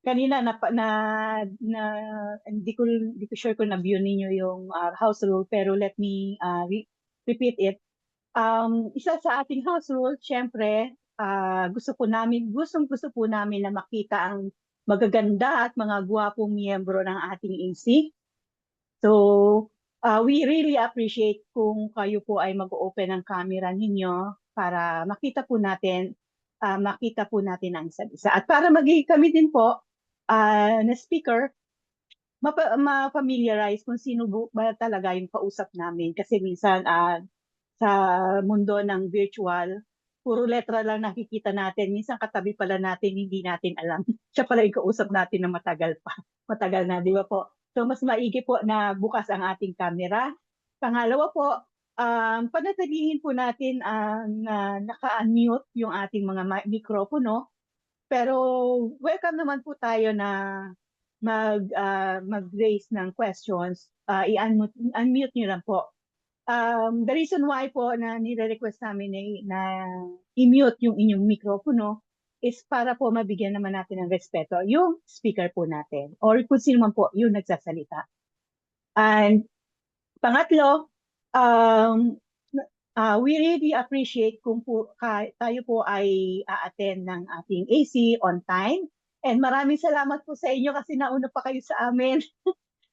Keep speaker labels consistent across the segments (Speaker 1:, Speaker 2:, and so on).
Speaker 1: kanina hindi ko sure kung na-view ninyo yung house rule, pero let me repeat it. Isa sa ating house rule, syempre, gusto po namin na makita ang magaganda at mga gwapong miyembro ng ating AC. So, we really appreciate kung kayo po ay mag-open ang camera ninyo para makita po natin ang isa't isa. At para maging kami din po na speaker, ma-familiarize kung sino ba talaga yung kausap namin. Kasi minsan sa mundo ng virtual, puro letra lang nakikita natin. Minsan katabi pala natin, hindi natin alam. Siya pala yung kausap natin na matagal pa. Matagal na, di ba po? So mas maigi po na bukas ang ating camera. Pangalawa po, panatilihin po natin na naka-unmute yung ating mga mikropono. Pero welcome naman po tayo na mag-raise ng questions. I-unmute nyo lang po. The reason why po na nire-request namin na i-mute yung inyong mikropono is para po mabigyan naman natin ng respeto yung speaker po natin or kung sino man po yung nagsasalita. And pangatlo, um, we really appreciate kung tayo po ay a-attend ng ating AC on time. And maraming salamat po sa inyo kasi nauna pa kayo sa amin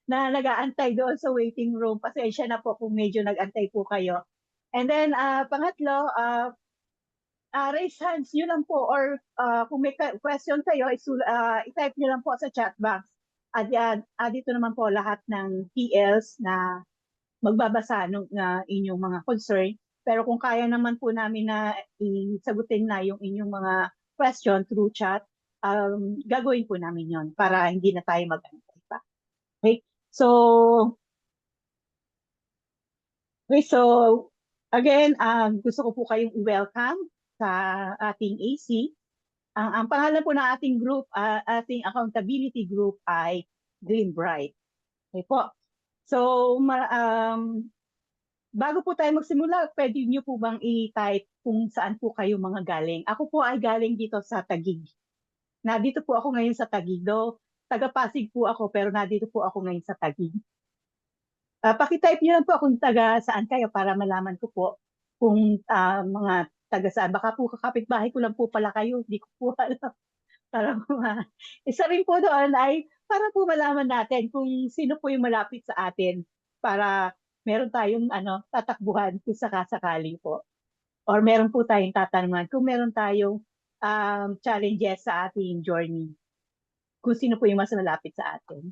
Speaker 1: na nag-aantay doon sa waiting room. Pasensya na po kung medyo nag-antay po kayo. And then, pangatlo, raise hands nyo lang po or kung may question kayo, i-type nyo lang po sa chat box. At dito naman po lahat ng PLs na magbabasa ng inyong mga concern. Pero kung kaya naman po namin na isagutin na yung inyong mga question through chat, gagawin po namin yon para hindi na tayo mag-antay pa. Okay? So again, gusto ko po kayong i-welcome sa ating AC. Ang pangalan po ng ating group, ating accountability group ay Green Bright. Okay po. So, bago po tayo magsimula, pwede niyo po bang i-type kung saan po kayo mga galing? Ako po ay galing dito sa Taguig. Nandito po ako ngayon sa Taguig. Taga-Pasig po ako, pero nandito po ako ngayon sa Taguig. Pakitype niyo lang po kung taga saan kayo para malaman ko po kung mga taga saan. Baka po kakapit-bahay ko lang po pala kayo. Hindi ko po alam. Para isa rin po doon ay para po malaman natin kung sino po yung malapit sa atin para meron tayong tatakbuhan kung sakasakali po. Or meron po tayong tatanungan kung meron tayong challenges sa ating journey. Kung sino po yung mas malapit sa atin.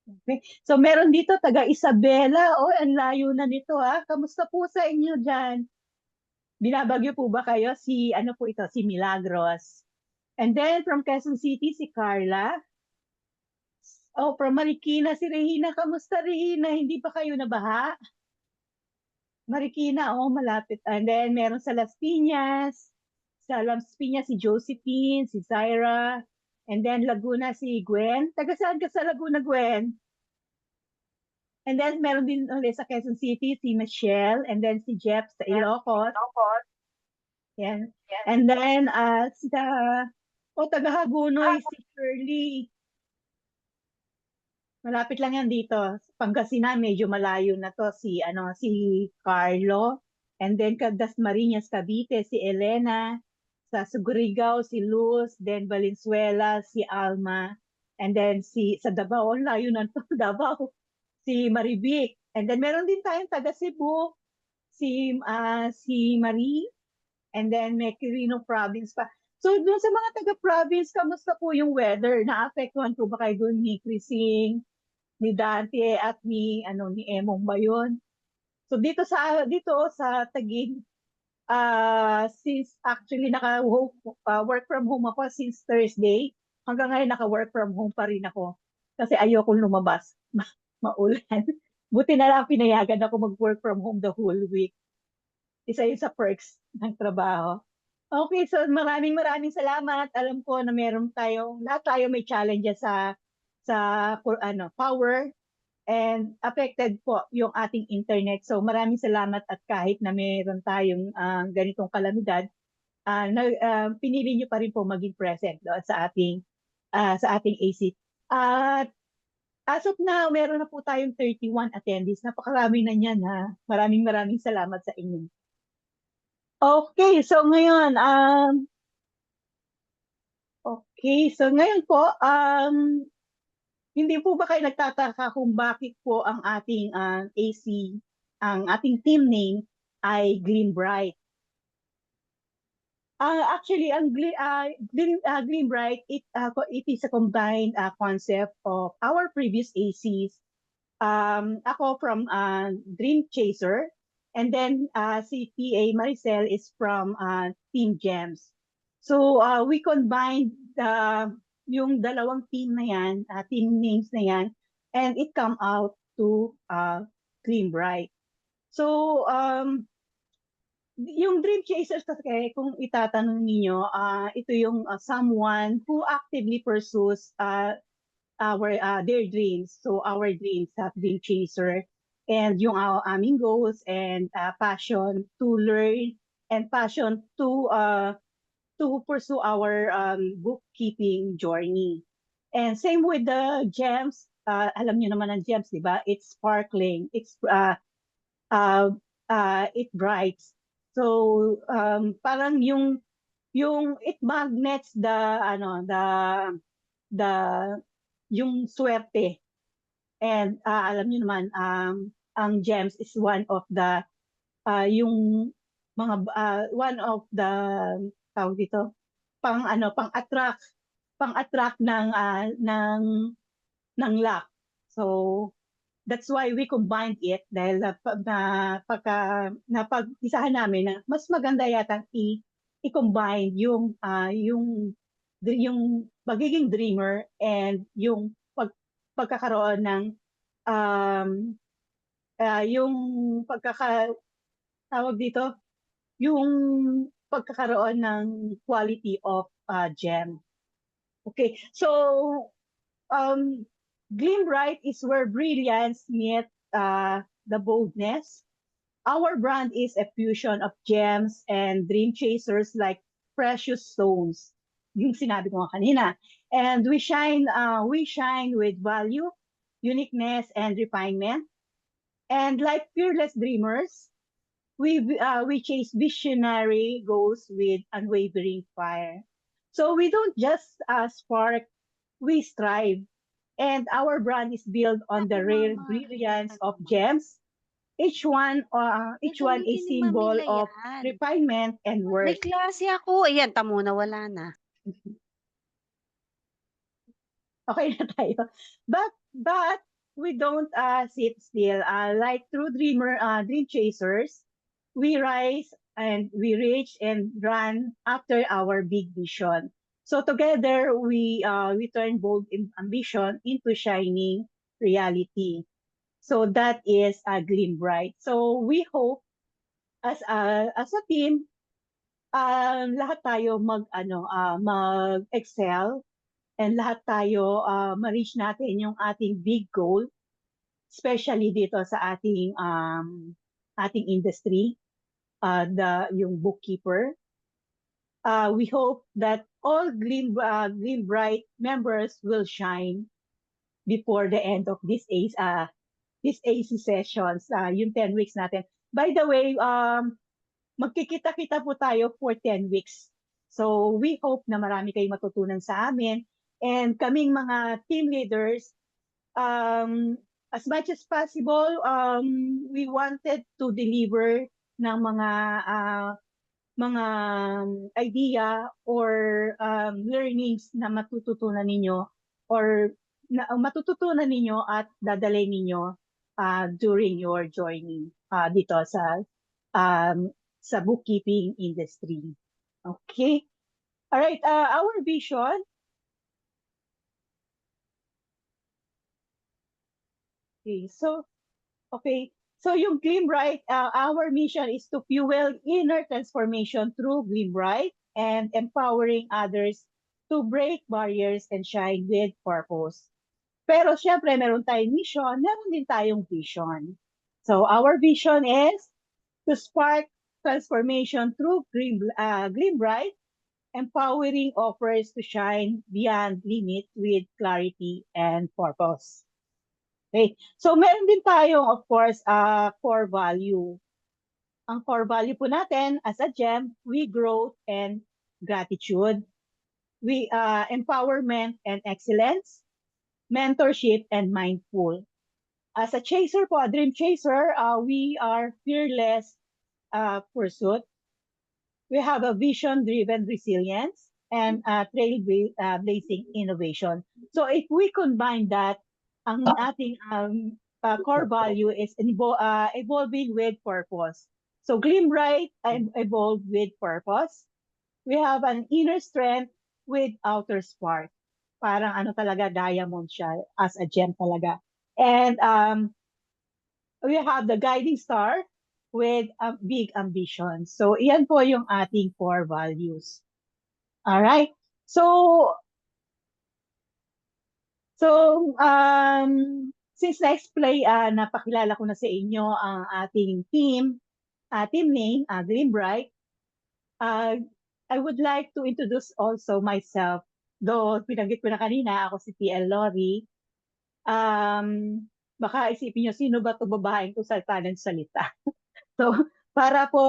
Speaker 1: Okay. So meron dito taga Isabela. Oh, ang layo na nito ha. Kamusta po sa inyo dyan? Binabagyo po ba kayo? Ano po ito? Si Milagros. And then from Quezon City, si Carla. Oh, from Marikina, si Regina. Kamusta, Regina? Hindi pa kayo nabaha? Marikina, oh, malapit. And then meron sa Las Piñas. Sa Las Piñas, si Josephine, si Zaira. And then Laguna, si Gwen. Taga saan ka sa Laguna, Gwen? And then meron din ulit sa Quezon City, si Michelle. And then si Jeff sa Ilocos. Yan. And then taga Hagunoy, si Shirley. Malapit lang yan dito. Pangasinan, medyo malayo na to. Si Carlo. And then Dasmariñas, Cavite, si Elena. Sa Surigao, si Luz. Then Valenzuela, si Alma. And then sa Davao, layo na to. Davao. Si Marivic. And then meron din tayong taga Cebu. Si Marie. And then may Quirino province pa. So doon sa mga taga-province, kamusta po yung weather? Naapektuhan po ba kayo doon ni Crising, ni Dante at ni Emong ba yun? So dito sa Taguig, since actually work from home ako since Thursday, hanggang ngayon naka-work from home pa rin ako kasi ayoko lumabas. Maulan. Buti na lang pinayagan ako mag-work from home the whole week. Isa yun sa perks ng trabaho. Okay, so maraming salamat. Alam ko na lahat tayo may challenges sa power and affected po yung ating internet. So maraming salamat at kahit na meron tayong ganitong kalamidad, pinili niyo pa rin po maging present doon sa ating AC. At as of now, meron na po tayong 31 attendees. Napakarami na niyan ha. Maraming maraming salamat sa inyo. Okay, so ngayon, po, hindi po ba kayo nagtataka kung bakit po ang ating AC, ang ating team name ay Gleam Bright? Actually, ang Gleam Bright, it is a combined concept of our previous ACs. Ako from Dream Chaser, and then si PA Maricel is from Team Gems. So we combined yung dalawang team na yan, team names na yan, and it come out to Gleam Bright. So yung Dream Chasers kasi, kung itatanong niyo, ito yung someone who actively pursues their dreams. So our dreams have Dream Chaser, and yung aming goals and passion to learn and passion to pursue our bookkeeping journey. And same with the gems. Alam niyo naman ang gems, di ba? It's sparkling. It brights. So parang yung it magnets the yung swerte. And alam niyo naman ang gems is one of the yung mga one of the tawag dito pang-attract ng luck. So that's why we combined it dahil napag-isahan namin na mas maganda yata i-combine yung magiging dreamer and yung pagkakaroon ng yung tawag dito, yung pagkakaroon ng quality of gem. Okay, so Gleam Bright is where brilliance meets the boldness. Our brand is a fusion of gems and dream chasers like precious stones. Yung sinabi ko nga kanina. And we shine with value, uniqueness, and refinement. And like fearless dreamers, we chase visionary goals with unwavering fire. So we don't just spark, we strive. And our brand is built on the rare brilliance of gems. Each one a
Speaker 2: Gagamitin ni
Speaker 1: symbol
Speaker 2: Mamila
Speaker 1: of
Speaker 2: yan.
Speaker 1: refinement and
Speaker 2: May
Speaker 1: worth.
Speaker 2: klase ako. Ayan, tamo nawala na.
Speaker 1: Okay na tayo. But we don't sit still. Like true dream chasers, we rise and we reach and run after our big vision. So together we turn bold ambition into shining reality. So that is Gleam Bright. So we hope as a team, lahat tayo mag-excel and lahat tayo ma-reach natin yung ating big goal, especially dito sa ating industry, yung bookkeeper. We hope that all Gleam Bright members will shine before the end of this AC sessions, yung 10 weeks natin. By the way, magkikita-kita po tayo for 10 weeks. So we hope na marami kayong matutunan sa amin. And kaming mga team leaders, as much as possible, we wanted to deliver ng mga idea or learnings na matututunan ninyo or matututunan ninyo at dadalhin ninyo during your journey dito sa bookkeeping industry. Okay? All right, our vision. Okay, so yung Gleam Bright, our mission is to fuel inner transformation through Gleam Bright and empowering others to break barriers and shine with purpose. Pero syempre, meron tayong mission, meron din tayong vision. So our vision is to spark transformation through Glimbright, empowering offers to shine beyond limits with clarity and purpose. Okay. So meron din tayong, of course, core value. Ang core value po natin as a GEM, we growth and gratitude. We empowerment and excellence, mentorship and mindful. As a chaser po, a dream chaser, we are fearless pursuit. We have a vision-driven resilience and trailblazing innovation. So if we combine that, ang ating core value is evolving with purpose. So Glimbright evolved with purpose. We have an inner strength with outer spark. Parang ano talaga, diamond siya as a gem talaga. And we have the guiding star with a big ambition. So, iyan po yung ating core values. All right. So since napakilala ko na sa inyo ang ating team name, Glimbright, I would like to introduce also myself. Though pinanggit ko na kanina, ako si TL Lori. Baka isipin nyo, sino ba ito babaeng to salita ng salita? So, para po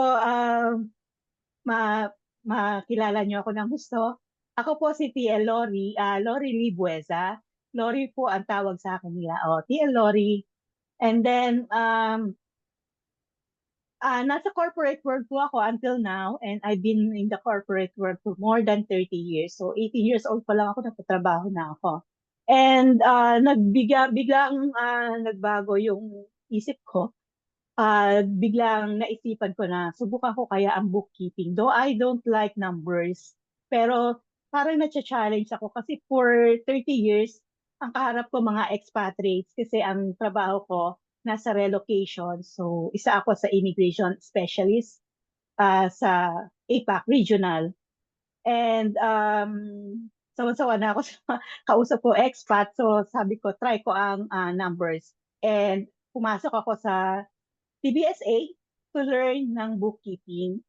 Speaker 1: makilala nyo ako ng gusto, ako po si TL Lori, Lori Libueza. Lori po ang tawag sa akin nila. TL Lori. And then, nasa corporate world po ako until now, and I've been in the corporate world for more than 30 years. So, 18 years old pa lang ako, nagtatrabaho na ako. And biglang nagbago yung isip ko. Biglang naisipan ko na subukan ko kaya ang bookkeeping. Though I don't like numbers, pero parang na-challenge ako kasi for 30 years, ang kaharap ko mga expatriates kasi ang trabaho ko nasa relocation. So, isa ako sa immigration specialist sa APAC regional. And sawa-sawa na ako sa kausap ko expat. So, sabi ko, try ko ang numbers. And pumasok ako sa TBSA to learn ng bookkeeping,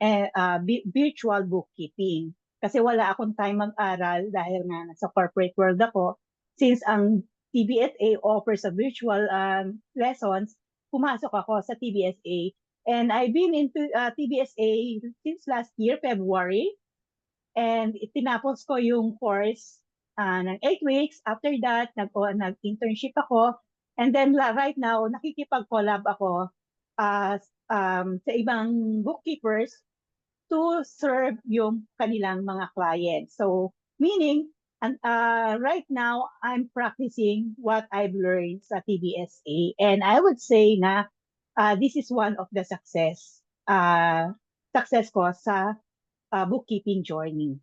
Speaker 1: virtual bookkeeping. Kasi wala akong time mag-aral dahil nga nasa corporate world ako. Since ang TBSA offers a virtual lessons, pumasok ako sa TBSA. And I've been into TBSA since last year, February. And tinapos ko yung course ng 8 weeks. After that, nag-internship ako. And then right now, nakikipag-collab ako sa ibang bookkeepers to serve yung kanilang mga clients. So, meaning, right now, I'm practicing what I've learned sa TBSA. And I would say na this is one of the success ko sa bookkeeping journey.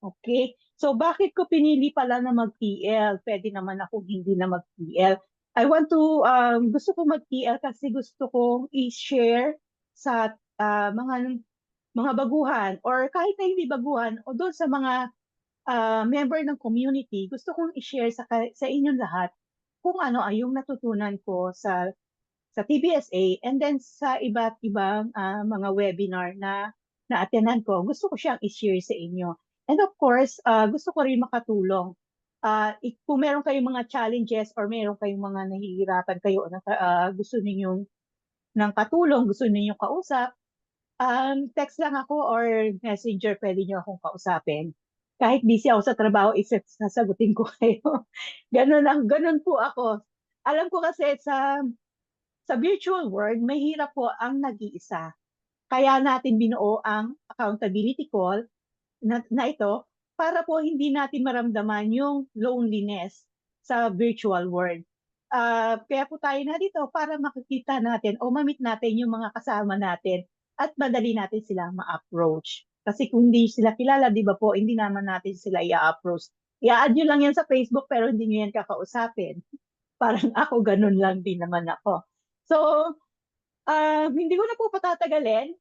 Speaker 1: Okay? So, bakit ko pinili pala na mag-TL? Pwede naman akong hindi na mag-TL. I want to, gusto ko mag-TL kasi gusto kong i-share sa mga baguhan or kahit na hindi baguhan o doon sa mga member ng community, gusto kong i-share sa inyong lahat kung ano ay yung natutunan ko sa TBSA and then sa iba't ibang mga webinar na na-attendan ko. Gusto ko siyang i-share sa inyo. And of course, gusto ko rin makatulong. Kung meron kayong mga challenges or meron kayong mga nahihirapan kayo na gusto ninyong ng katulong, gusto ninyong kausap, text lang ako or messenger, pwede niyo akong kausapin. Kahit busy ako sa trabaho, sasagutin ko kayo. Ganun po ako. Alam ko kasi sa virtual world, mahirap po ang nag-iisa. Kaya natin binuo ang accountability call na ito para po hindi natin maramdaman yung loneliness sa virtual world. Kaya po tayo na dito para makikita natin o ma-meet natin yung mga kasama natin at madali natin silang ma-approach. Kasi kung hindi sila kilala, di ba po, hindi naman natin sila i-approach. I-add nyo lang yan sa Facebook pero hindi nyo yan kakausapin. Parang ako, ganun lang din naman ako. So, hindi ko na po patatagalin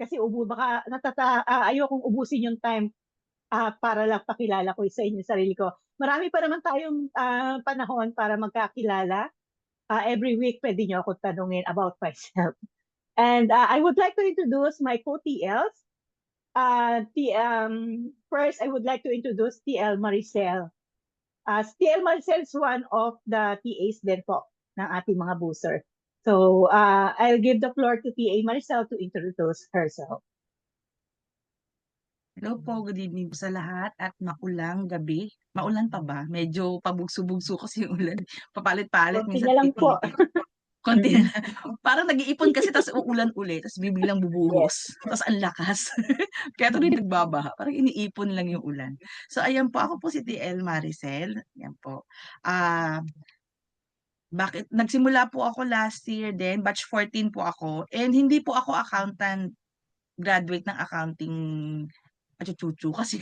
Speaker 1: kasi ayokong ubusin yung time para lang pakilala ko sa inyo sarili ko. Marami pa naman tayong panahon para magkakilala. Every week pwede nyo ako tanungin about myself. And I would like to introduce my co-TLs. First, I would like to introduce TL Maricel. TL Maricel is one of the TAs din po ng ating mga booster. So, I'll give the floor to TA Maricel to introduce herself.
Speaker 3: Hello po, good evening po sa lahat at maulang gabi. Maulan pa ba? Medyo pabugso-bugso kasi yung ulan. Papalit-palit,
Speaker 1: Konti
Speaker 3: minsan
Speaker 1: na lang po.
Speaker 3: titipid. Konti na. Parang nag-iipon kasi tapos uulan ulit, tapos bibiglang
Speaker 1: Yes.
Speaker 3: bubuhos. Tapos ang lakas. Kaya tuloy nagbabaha. Parang iniipon lang yung ulan. So ayan po, ako po si TL Maricel. Ayan po. Bakit? Nagsimula po ako last year din, batch 14 po ako. And hindi po ako accountant, graduate ng accounting achuchuchu kasi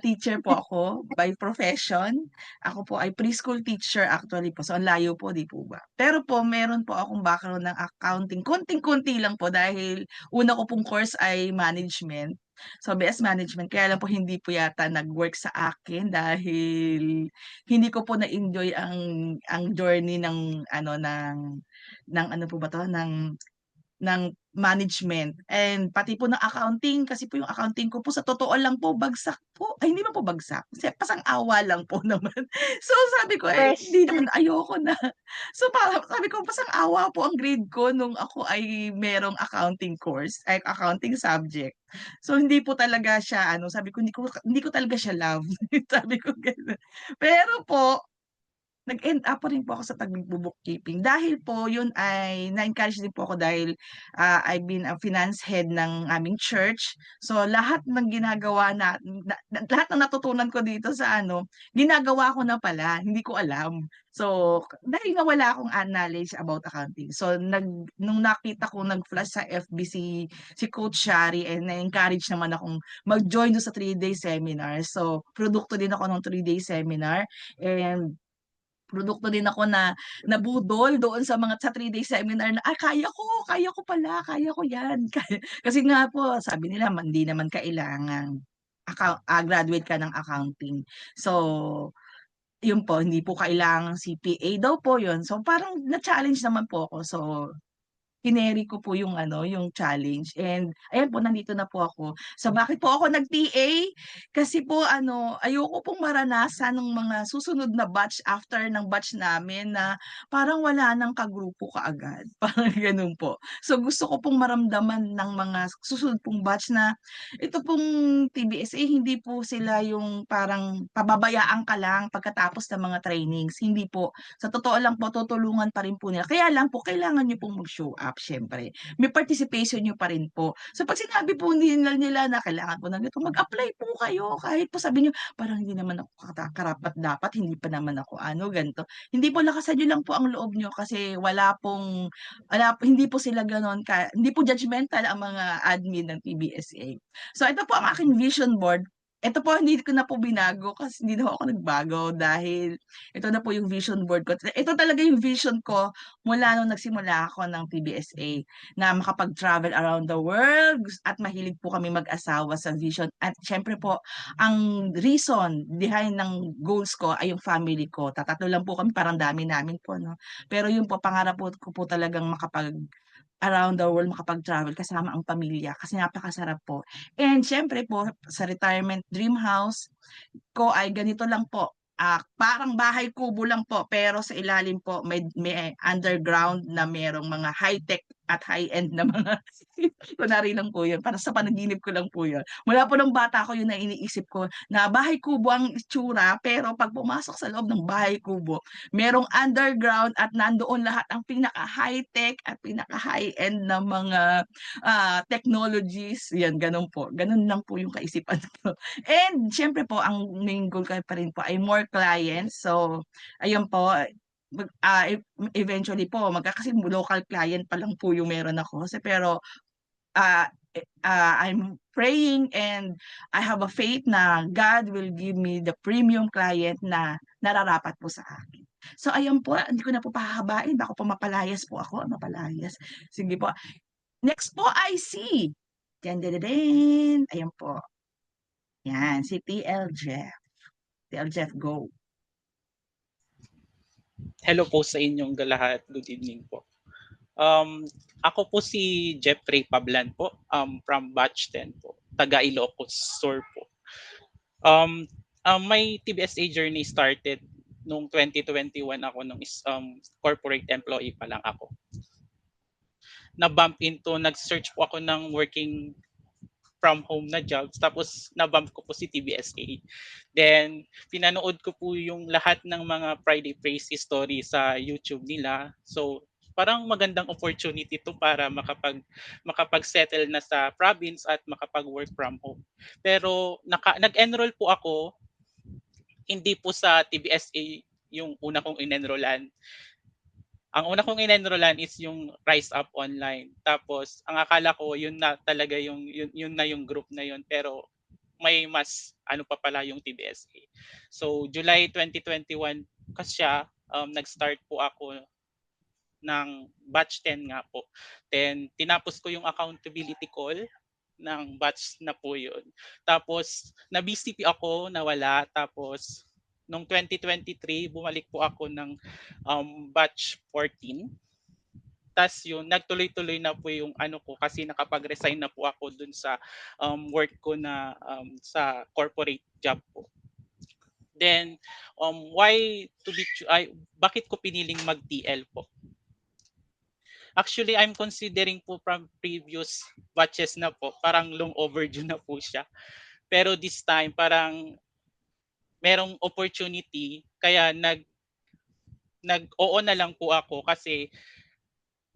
Speaker 3: teacher po ako by profession. Ako po ay preschool teacher actually po. So, ang layo po, di po ba? Pero po, meron po akong background ng accounting. Konting-konti lang po dahil una ko pong course ay management. So, BS Management. Kaya lang po hindi po yata nag-work sa akin dahil hindi ko po na-enjoy ang journey ng ano po ba to ng management and pati po ng accounting kasi po yung accounting ko po sa totoo lang po bagsak po. Ay hindi man po bagsak, kasi pasang-awa lang po naman. So sabi ko, "Ay
Speaker 1: Fresh.
Speaker 3: hindi naman, ayoko na." So parang sabi ko, pasang-awa po ang grade ko nung ako ay merong accounting course, ay accounting subject. So hindi po talaga siya sabi ko hindi ko talaga siya love. Sabi ko gano'n. Pero po nag-end up pa rin po ako sa pagbo-bookkeeping dahil po yun ay na-encourage din po ako dahil, I've been a finance head ng aming church. So lahat ng ginagawa lahat ng natutunan ko dito sa ginagawa ko na pala, hindi ko alam. So dahil nga wala akong knowledge about accounting. So nung nakita ko nag-flash sa FB si Coach Shari and na-encourage naman akong mag-join dun sa 3-day seminar. So produkto din ako ng 3-day seminar and produkto din ako na nabudol doon sa 3-day seminar na, kaya ko pala, kaya ko 'yan. Kasi nga po sabi nila hindi naman kailangang graduate ka ng accounting. So, yun po, hindi po kailangang CPA daw po yun. So, parang na-challenge naman po ako. So, kineri ko po yung challenge and ayan po nandito na po ako. So bakit po ako nag-TA? Kasi po ayoko pong maranasan ng mga susunod na batch after ng batch namin na parang wala ng kagrupo kaagad, parang gano'n po. So gusto ko pong maramdaman ng mga susunod pong batch na ito pong TBSA hindi po sila yung parang pababayaan ka lang pagkatapos ng mga trainings, hindi po. Sa totoo lang po tutulungan pa rin po nila. Kaya lang po kailangan niyo pong mag-show up siyempre. May participation niyo pa rin po. So pag sinabi po nila na kailangan po ng ganito, mag-apply po kayo kahit po sabihin niyo parang hindi naman ako karapat-dapat, hindi pa naman ako ganito. Hindi po lakasan niyo lang po ang loob niyo kasi hindi po sila gano'n hindi po judgmental ang mga admin ng PBSA. So ito po ang aking vision board. Ito po hindi ko na po binago kasi hindi na ako nagbago dahil ito na po yung vision board ko. Ito talaga yung vision ko mula nung nagsimula ako ng PBSA na makapag-travel around the world at mahilig po kami mag-asawa sa vision. At syempre po, ang reason behind ng goals ko ay yung family ko. Tatatlo lang po kami, parang dami namin po, no? Pero yun po, pangarap ko po talagang around the world, makapag-travel kasama ang pamilya kasi napakasarap po. And syempre po, sa retirement dream house ko ay ganito lang po. Parang bahay kubo lang po pero sa ilalim po may underground na merong mga high-tech at high-end na mga kunwari lang po yun. Para sa panaginip ko lang po yun. Mula po nung bata ko yun na iniisip ko na bahay kubo ang itsura pero pag pumasok sa loob ng bahay kubo, merong underground at nandoon lahat ang pinaka-high-tech at pinaka-high-end na mga technologies. Yan, ganun po. Ganun lang po yung kaisipan ko. And syempre po, ang main goal ko pa rin po ay more clients. So, ayun po, eventually po, kasi local client pa lang po yung meron ako. Pero, I'm praying and I have a faith na God will give me the premium client na nararapat po sa akin. So, ayun po, hindi ko na po pahahabain. Baka po mapalayas po ako. Mapalayas. Sige po. Next po ay si Ayan po. Yan, si TL Jeff. TL Jeff, go.
Speaker 4: Hello po sa inyong lahat. Good evening po. Um, Ako po si Jeffrey Pablan po, from batch 10 po, taga Ilocos Sur po. Um, my TBSA journey started nung 2021 ako nung corporate employee pa lang ako. Na-bump into, nag-search po ako ng working from home na jobs, tapos na-bump ko po si TBSA. Then, pinanood ko po yung lahat ng mga Friday Praise story sa YouTube nila. So, parang magandang opportunity to para makapag-settle na sa province at makapag-work from home. Pero nag-enroll po ako, hindi po sa TBSA yung una kong in-enrollan. Ang una kong in-enrollan is yung Rise Up Online. Tapos ang akala ko yun na talaga yun na yung group na yun, pero may mas ano pa pala yung TBSA. So July 2021 kasi siya, nag-start po ako ng batch 10 nga po. Then tinapos ko yung accountability call ng batch na po yun. Tapos na-BCP ako, nawala. Tapos nung 2023, bumalik po ako ng batch 14. Tas yun, nagtuloy-tuloy na po yung ano ko kasi nakapag-resign na po ako dun sa work ko na sa corporate job po. Then, bakit ko piniling mag-TL po? Actually, I'm considering po from previous batches na po, parang long overdue na po siya. Pero this time, parang merong opportunity, kaya nag-oo na lang po ako kasi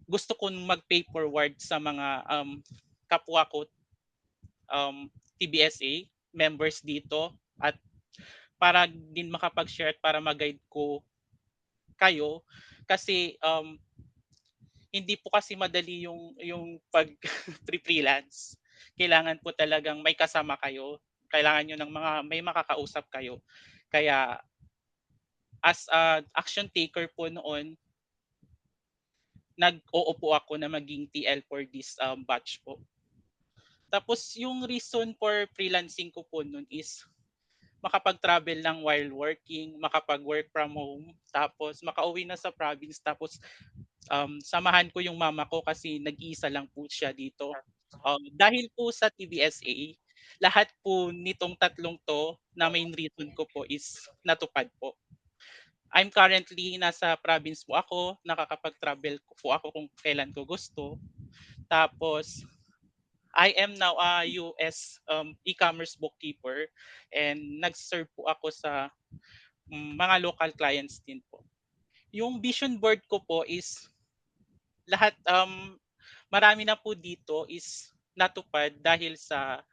Speaker 4: gusto kong mag-pay forward sa mga kapwa ko TBSA members dito, at para din makapag-share at para mag-guide ko kayo kasi hindi po kasi madali yung pag freelance. Kailangan po talagang may kasama kayo. Kailangan niyo ng may makakausap kayo. Kaya as a action taker po noon, nag-oo po ako na maging TL for this batch po. Tapos yung reason for freelancing ko po noon is makapag-travel lang while working, makapag-work from home, tapos makauwi na sa province, tapos samahan ko yung mama ko kasi nag-iisa lang po siya dito. Dahil po sa TBSA, lahat po nitong tatlong to na main reason ko po is natupad po. I'm currently nasa province po ako, nakakapag-travel po ako kung kailan ko gusto. Tapos, I am now a US e-commerce bookkeeper and nag-serve po ako sa mga local clients din po. Yung vision board ko po is lahat, marami na po dito is natupad dahil sa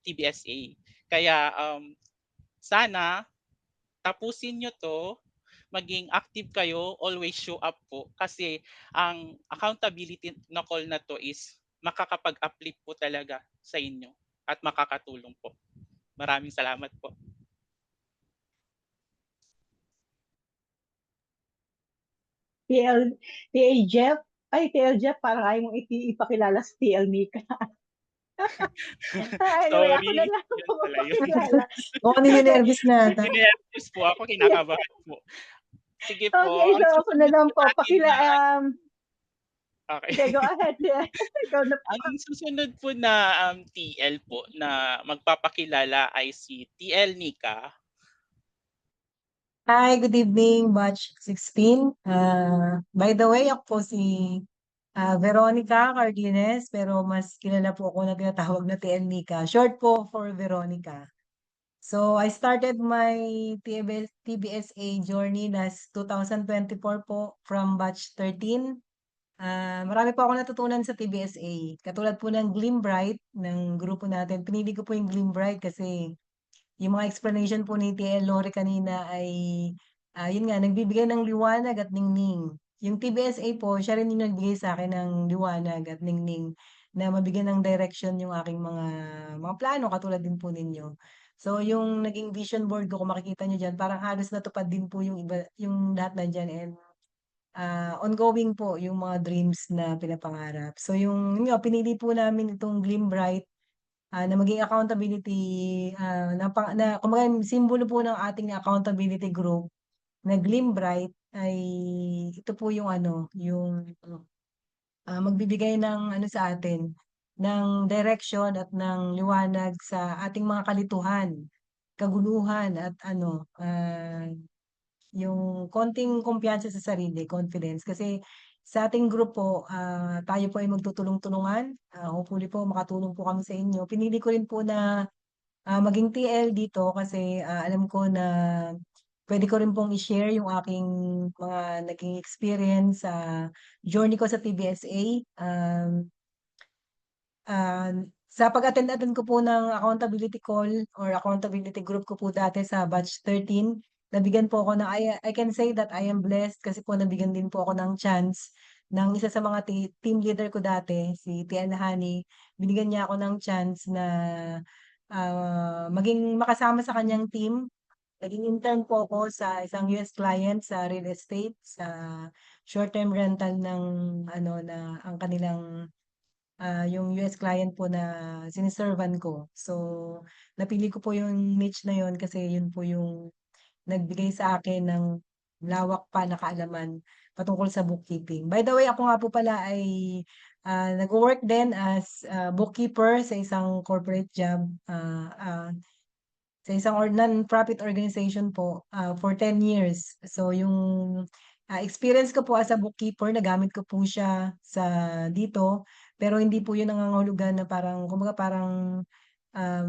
Speaker 4: TBSA. Kaya sana tapusin nyo to, maging active kayo, always show up po. Kasi ang accountability na call na to is makakapag-uplift po talaga sa inyo at makakatulong po. Maraming salamat po.
Speaker 1: TL Jeff, TL Jeff, parang ayaw mong ipakilala sa TL Mika. Anyway, ako na
Speaker 4: Sorry,
Speaker 1: lang
Speaker 4: yun
Speaker 1: po
Speaker 4: pala yun.
Speaker 1: magpakilala.
Speaker 5: Mukhang ninenervous na ata.
Speaker 4: Ninervous po ako, kinakabahan po. Sige po,
Speaker 1: Okay,
Speaker 4: ang
Speaker 1: so ako na
Speaker 4: susunod
Speaker 1: lang
Speaker 4: po
Speaker 1: po.
Speaker 4: natin na, okay.
Speaker 1: Okay, go ahead. Ikaw na po.
Speaker 4: Ang susunod po na TL po na magpapakilala ay si TL Nika.
Speaker 5: Hi, good evening, batch 16. By the way, ako po si Veronica Cardenas, pero mas kilala po ako na tinatawag na TL Nika. Short po for Veronica. So, I started my TBSA journey last 2024 po from batch 13. Marami po ako natutunan sa TBSA. Katulad po ng Gleam Bright ng grupo natin. Pinili ko po yung Gleam Bright kasi yung mga explanation po ni TL Lori kanina ay, yun nga, nagbibigay ng liwanag at ningning. Yung TBSA po, siya rin yung nagbigay sa akin ng liwanag at ningning na mabigyan ng direction yung aking mga plano, katulad din po ninyo. So, yung naging vision board ko, kung makikita nyo dyan, parang halos natupad din po yung iba, yung lahat na dyan, and ongoing po yung mga dreams na pinapangarap. So, yun nga, pinili po namin itong Gleam Bright na maging accountability, na kumbaga simbolo po ng ating accountability group na Gleam Bright ay ito po yung ano, yung magbibigay ng ano sa atin, ng direction at ng liwanag sa ating mga kalituhan, kaguluhan at ano, yung konting kumpiyansa sa sarili, confidence. Kasi sa ating group po, tayo po ay magtutulong-tulungan. Hopefully po makatulong po kami sa inyo. Pinili ko rin po na maging TL dito kasi alam ko na pwede ko rin pong i-share yung aking mga naging experience sa journey ko sa TBSA. Sa pag-attend ko po ng accountability call or accountability group ko po dati sa batch 13, nabigyan po ako ng, I can say that I am blessed kasi po nabigyan din po ako ng chance ng isa sa mga team leader ko dati, si TL Hani. Binigyan niya ako ng chance na maging makasama sa kanyang team. Naging intern po ako sa isang US client sa real estate, sa short-term rental ng ano na ang kanilang yung US client po na siniservan ko. So, napili ko po yung niche na yun kasi yun po yung nagbigay sa akin ng lawak pa na kaalaman patungkol sa bookkeeping. By the way, ako nga po pala ay nag-work din as bookkeeper sa isang corporate job. Sa isang non-profit organization po for 10 years. So yung experience ko po as a bookkeeper, nagamit ko po siya sa dito, pero hindi po yun nangangahulugan na parang, kumbaga parang um,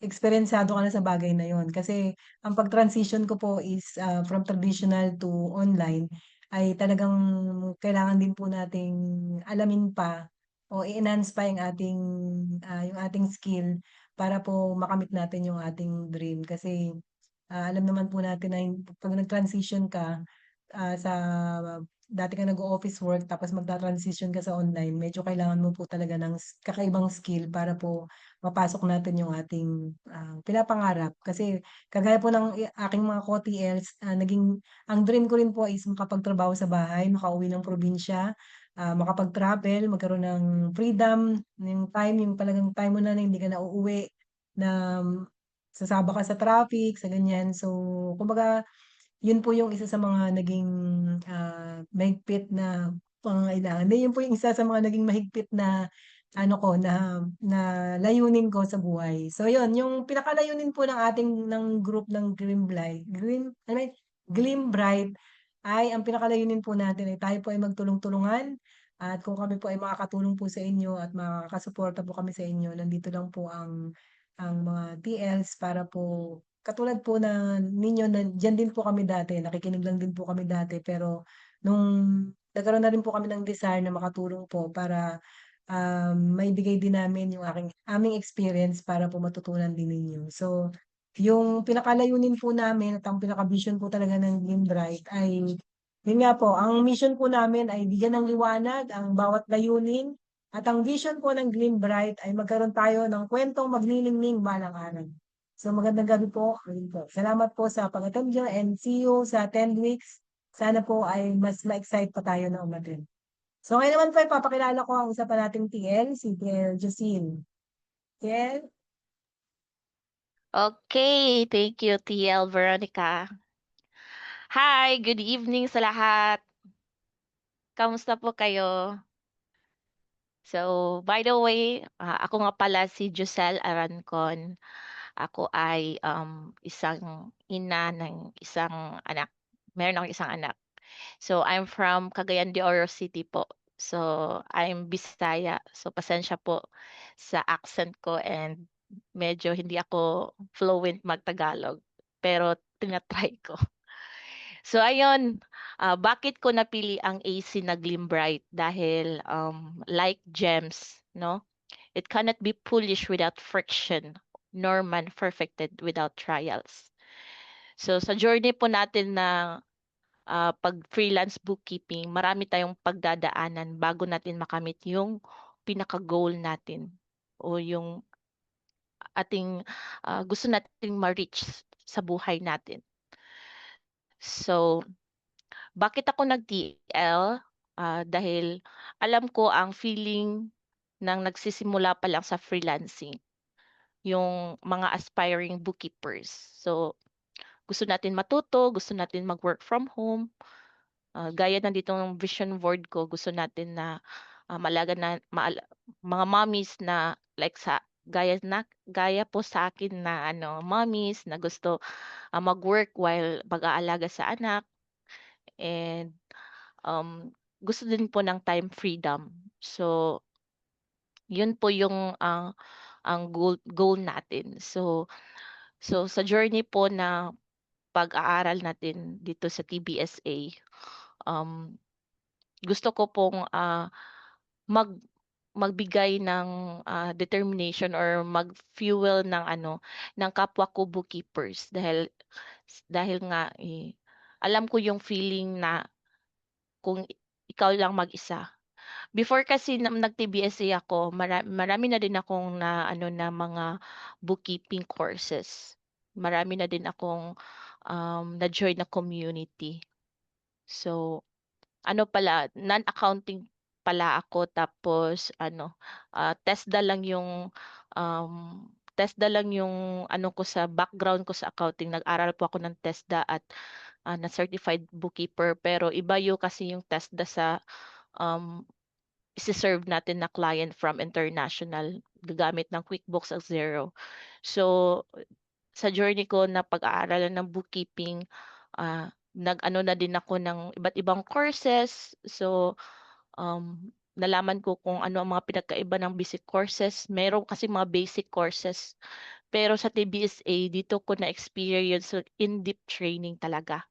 Speaker 5: eksperyensado ka na sa bagay na yon. Kasi ang pag-transition ko po is from traditional to online ay talagang kailangan din po nating alamin pa o i-enhance pa yung ating skill para po makamit natin yung ating dream. Kasi alam naman po natin na pag nag-transition ka sa dati ka nag-o-office work tapos magta-transition ka sa online, medyo kailangan mo po talaga ng kakaibang skill para po mapasok natin yung ating pinapangarap. Kasi kagaya po ng aking mga co-TLs, ang dream ko rin po is makapagtrabaho sa bahay, makauwi ng probinsya, makapag-travel, magkaroon ng freedom, yung talagang time mo na hindi ka na uuwi, na sasaba ka sa traffic, sa ganyan. So, kumbaga, yun po yung isa sa mga naging mahigpit na pangangailangan. Yun po yung isa sa mga naging mahigpit na ano ko na layunin ko sa buhay. So yun, yung pinakalayunin po ng group ng Gleam Bright ay ang pinakalayunin po natin ay tayo po ay magtulong-tulungan at kung kami po ay makakatulong po sa inyo at makakasuporta po kami sa inyo, nandito lang po ang mga TLs para po katulad po na ninyo na diyan din po kami dati, nakikinig lang din po kami dati pero nung nagkaroon na rin po kami ng desire na makatulong po para maibigay din namin yung aming experience para po matutunan din ninyo. So, yung pinakalayunin po namin at ang pinaka-vision po talaga ng Gleam Bright ay yun nga po, ang mission po namin ay bigyan ng liwanag ang bawat layunin at ang vision po ng Gleam Bright ay magkaroon tayo ng kwentong maglilingling balang araw. So magandang gabi po. Ayun po. Salamat po sa pag-attend nyo and see you sa 10 weeks. Sana po ay mas ma-excite pa tayo na umattend. So ngayon naman po, ipapakilala ko ang isa pa nating TL, si TL Jocine. TL?
Speaker 6: Okay, thank you, TL Veronica. Hi, good evening sa lahat. Kamusta po kayo? So, by the way, ako nga pala si Joselle Arancon. Ako ay isang ina ng isang anak. Meron akong isang anak. So, I'm from Cagayan de Oro City po. So, I'm Bisaya. So, pasensya po sa accent ko and medyo hindi ako fluent mag-Tagalog. Pero tinatry ko. So, ayun, bakit ko napili ang AC na Gleam Bright? Dahil like gems, no? It cannot be polished without friction, nor man perfected without trials. So, sa journey po natin na pag-freelance bookkeeping, marami tayong pagdadaanan bago natin makamit yung pinaka-goal natin o yung ating gusto nating ma-reach sa buhay natin. So, bakit ako nag-TL? Dahil alam ko ang feeling ng nagsisimula pa lang sa freelancing, yung mga aspiring bookkeepers. So, gusto natin matuto, gusto natin mag-work from home. Gaya ng dito ng vision board ko, gusto natin na mga mommies na like gaya po sa akin na mommies na gusto mag-work while pag-aalaga sa anak, and gusto din po ng time freedom. So yun po yung ang goal natin. So sa journey po na pag-aaral natin dito sa TBSA, um, gusto ko pong mag magbigay ng determination or mag-fuel ng ng kapwa ko bookkeepers, dahil nga alam ko yung feeling na kung ikaw lang mag-isa. Before kasi nag-TBSA ako, marami na din akong na mga bookkeeping courses. Marami na din akong na-join na community. So pala, non-accounting pala ako, tapos TESDA lang yung ko sa background ko sa accounting. Nag-aral po ako ng TESDA at na certified bookkeeper, pero iba yung kasi yung TESDA sa um, isi-serve natin na client from international gagamit ng QuickBooks Xero. So sa journey ko na pag-aaralan ng bookkeeping, nag-ano na din ako ng iba't ibang courses. So nalaman ko kung ano ang mga pinagkaiba ng basic courses. Meron kasi mga basic courses. Pero sa TBSA, dito ko na-experience in-depth training talaga.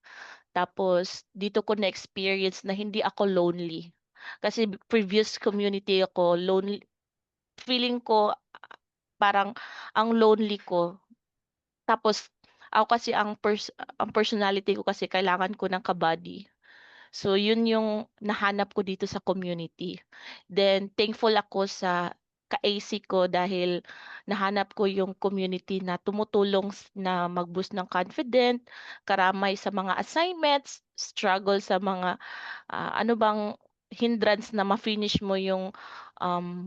Speaker 6: Tapos dito ko na-experience na hindi ako lonely. Kasi previous community ako, lonely, feeling ko parang ang lonely ko. Tapos ako kasi ang personality ko kasi kailangan ko ng kabady. So yun yung nahanap ko dito sa community. Then thankful ako sa ka-AC ko dahil nahanap ko yung community na tumutulong na mag-boost ng confident, karamay sa mga assignments, struggle sa mga ano bang hindrance na ma-finish mo yung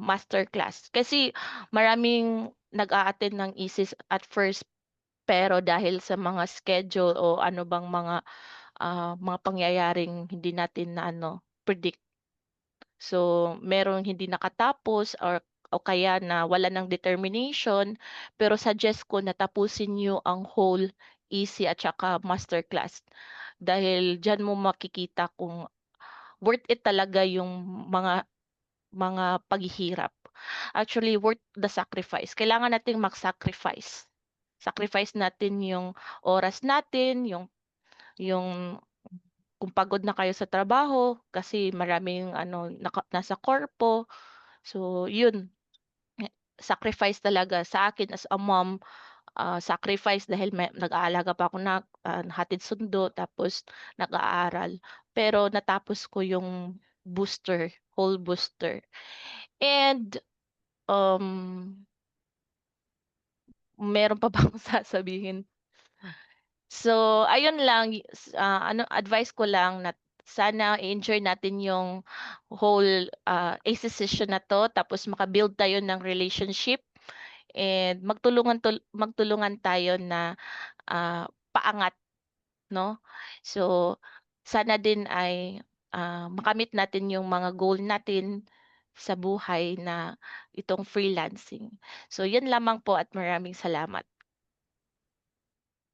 Speaker 6: masterclass. Kasi maraming nag-a-attend ng ISIS at first, pero dahil sa mga schedule o ano bang mga pangyayaring hindi natin na predict. So merong hindi nakatapos, o kaya na wala ng determination, pero suggest ko na tapusin niyo ang whole easy at saka masterclass. Dahil diyan mo makikita kung worth it talaga yung mga paghihirap. Actually, worth the sacrifice. Kailangan nating mag-sacrifice. Sacrifice natin yung oras natin, yung kung pagod na kayo sa trabaho kasi maraming nasa korpo. So yun, sacrifice talaga sa akin as a mom, sacrifice dahil nag-aalaga pa ako na hatid sundo, tapos nag-aaral. Pero natapos ko yung whole booster. And meron pa ba akong sasabihin? So, ayun lang, advice ko lang na sana i-enjoy natin yung whole ACE session na to, tapos makabuild tayo ng relationship, and magtulungan tayo na paangat, no? So, sana din ay makamit natin yung mga goal natin sa buhay na itong freelancing. So, yun lamang po at maraming salamat.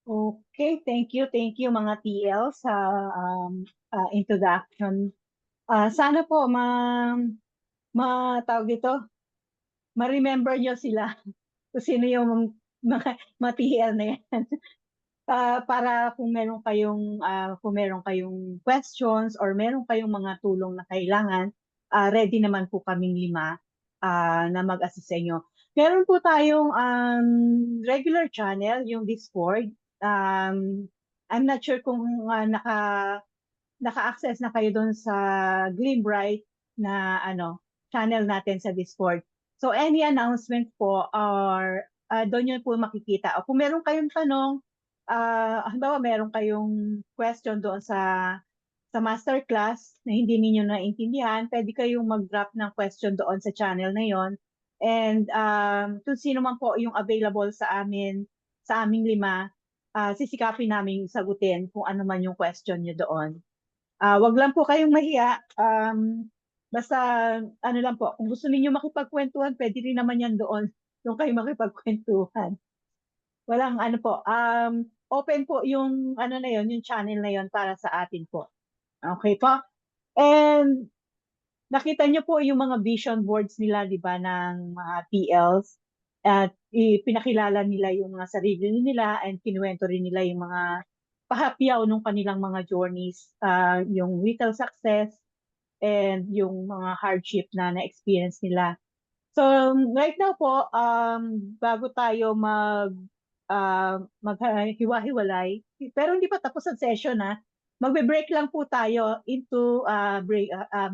Speaker 1: Okay, thank you mga TL sa introduction. Sana po tawag dito, ma-remember nyo sila kung sino yung mga TL na yan. Para kung meron kayong questions or meron kayong mga tulong na kailangan, ready naman po kaming 5 na mag-assist sa inyo. Meron po tayong regular channel, yung Discord. I'm not sure kung naka-access na kayo doon sa Glimbright na channel natin sa Discord. So any announcement po or doon yun po makikita. O kung meron kayong tanong, halimbawa meron kayong question doon sa masterclass na hindi ninyo naintindihan, pwede kayong mag-drop ng question doon sa channel na yon. And kung sino man po yung available sa aming 5, sisikapin namin sagutin kung ano man yung question nyo doon. Wag lang po kayong mahiya. Basta ano lang po, kung gusto niyo makipagkwentuhan, pwede rin naman yan doon. Doon kayo makipagkwentuhan. Walang ano po, open po yung ano na yon, yung channel na yon para sa atin po. Okay po? And nakita niyo po yung mga vision boards nila, di ba, ng mga TLs. At ipinakilala nila yung mga sarili nila and kinuwento rin nila yung mga pahapyaw nung kanilang mga journeys, yung little success and yung mga hardship na na-experience nila. So, right now po, bago tayo maghiwa-hiwalay, pero hindi pa tapos ang session na, magbe-break lang po tayo into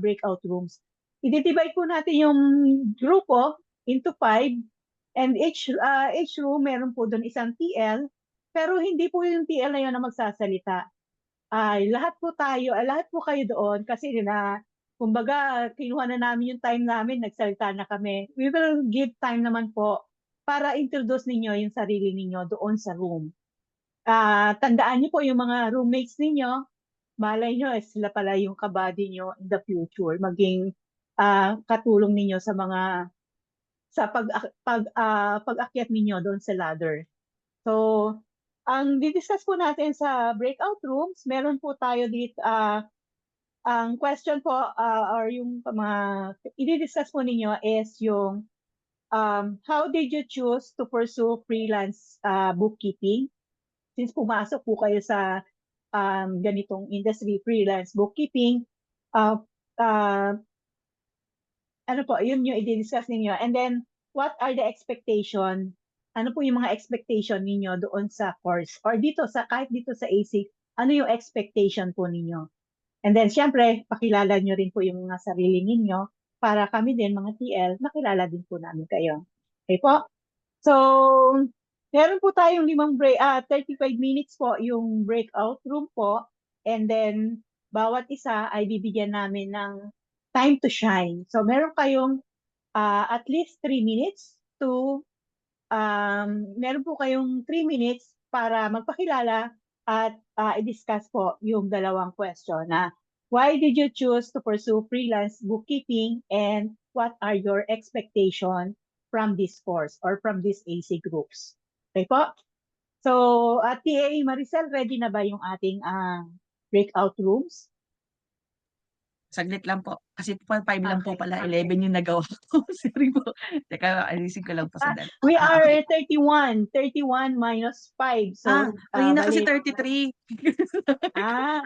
Speaker 1: breakout rooms. I-divide po natin yung grupo into 5 and each room meron po doon isang TL, pero hindi po yung TL na yun na magsasalita. Lahat po kayo doon kasi kumbaga, kinuha na namin yung time namin, nagsalita na kami. We will give time naman po para introduce ninyo yung sarili ninyo doon sa room. Tandaan niyo po yung mga roommates ninyo, malay nyo, sila pala yung kabady nyo in the future, maging katulong ninyo sa pag-akyat ninyo doon sa ladder. So, ang didiscuss po natin sa breakout rooms, meron po tayo dito, ang question po or yung mga i-discuss po ninyo is yung how did you choose to pursue freelance bookkeeping? Since pumasok po kayo sa ganitong industry, freelance bookkeeping, uh, uh, ano po, yun yung i-discuss ninyo. And then, what are the expectation? Ano po yung mga expectation ninyo doon sa course? Or kahit dito sa AC, ano yung expectation po ninyo? And then, syempre, pakilala nyo rin po yung mga sarili ninyo para kami din, mga TL, makilala din po namin kayo. Okay po? So, meron po tayong 35 minutes po yung breakout room po. And then, bawat isa ay bibigyan namin ng time to shine. So, meron kayong at least 3 minutes meron po kayong 3 minutes para magpakilala at i-discuss po yung dalawang question na why did you choose to pursue freelance bookkeeping and what are your expectations from this course or from these AC groups? Okay po? So, TA Maricel, ready na ba yung ating breakout rooms?
Speaker 3: Saglit lang po. Kasi 5 lang po
Speaker 1: Okay.
Speaker 3: pala. 11 yung nagawa ko. Sorry po. Teka, alisin ko lang po sandali.
Speaker 1: We are
Speaker 3: Okay.
Speaker 1: 31 minus 5. So,
Speaker 3: Kanina kasi
Speaker 1: bali,
Speaker 3: 33.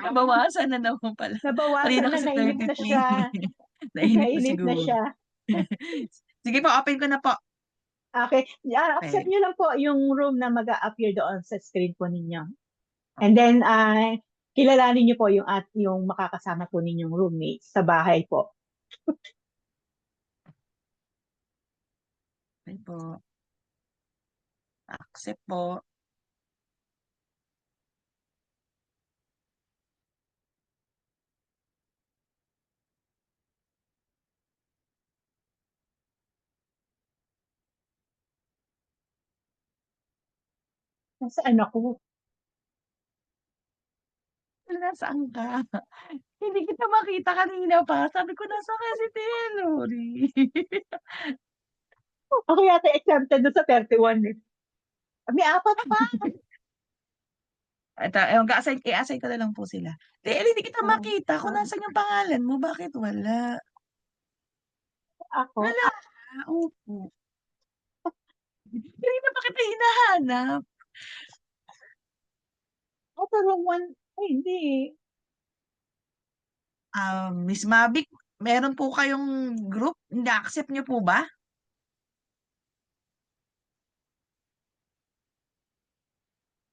Speaker 3: Nabawasan na naman pala.
Speaker 1: nabawasan
Speaker 3: Kanina
Speaker 1: na,
Speaker 3: kasi
Speaker 1: nainip na
Speaker 3: 33.
Speaker 1: siya.
Speaker 3: Nainip na
Speaker 1: Nainip na
Speaker 3: siguro.
Speaker 1: siya.
Speaker 3: Sige po, open ko na po.
Speaker 1: Okay. Accept
Speaker 3: Okay.
Speaker 1: nyo lang po yung room na mag-a-appear doon sa screen po ninyo. And then, kilalanin nyo po yung makakasama po ninyong roommates sa bahay po.
Speaker 3: Okay po. Accept po.
Speaker 1: Nasaan ako?
Speaker 3: Nasaan ka? Hindi kita makita kanina pa. Sabi ko, nasa ka si Lori.
Speaker 1: Ako yata exempted doon sa 31 eh. May 4 pa.
Speaker 3: Ito, i-assign ko na lang po sila. Hindi kita makita kung nasan yung pangalan mo. Bakit wala?
Speaker 1: Ako?
Speaker 3: Wala. Opo. Hindi na pa kita hinahanap.
Speaker 1: Ito, wrong one. Ay, hindi.
Speaker 3: Miss Mavic, meron po kayong group? Na-accept niyo po ba?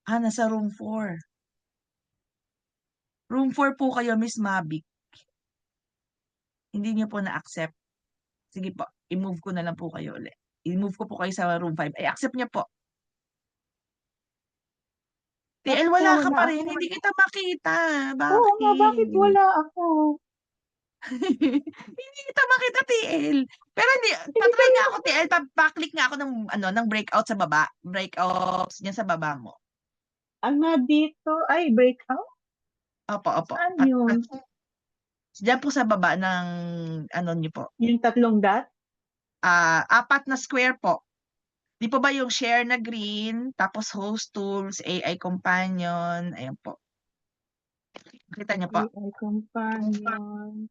Speaker 3: Nasa room 4. Room 4 po kayo, Miss Mavic. Hindi niyo po na-accept. Sige po, i-move ko na lang po kayo ulit. I-move ko po kayo sa room 5. Ay, accept niyo po. TL, wala ka pa rin. Hindi kita makita.
Speaker 1: Oo nga, bakit
Speaker 3: Bakit?
Speaker 1: wala ako?
Speaker 3: Hindi kita makita, TL. Pero hindi, patry nga ako, TL. Pa-click nga ako ng breakout sa baba. Breakouts niya sa baba mo.
Speaker 1: Ang nga dito, ay, breakout?
Speaker 3: Opo.
Speaker 1: Saan yun?
Speaker 3: Diyan po sa baba ng ano niyo po,
Speaker 1: Yung 3 dot?
Speaker 3: 4 na square po. Di po ba yung share na green, tapos host tools, AI companion, ayan po. Kita niyo po?
Speaker 1: AI companion.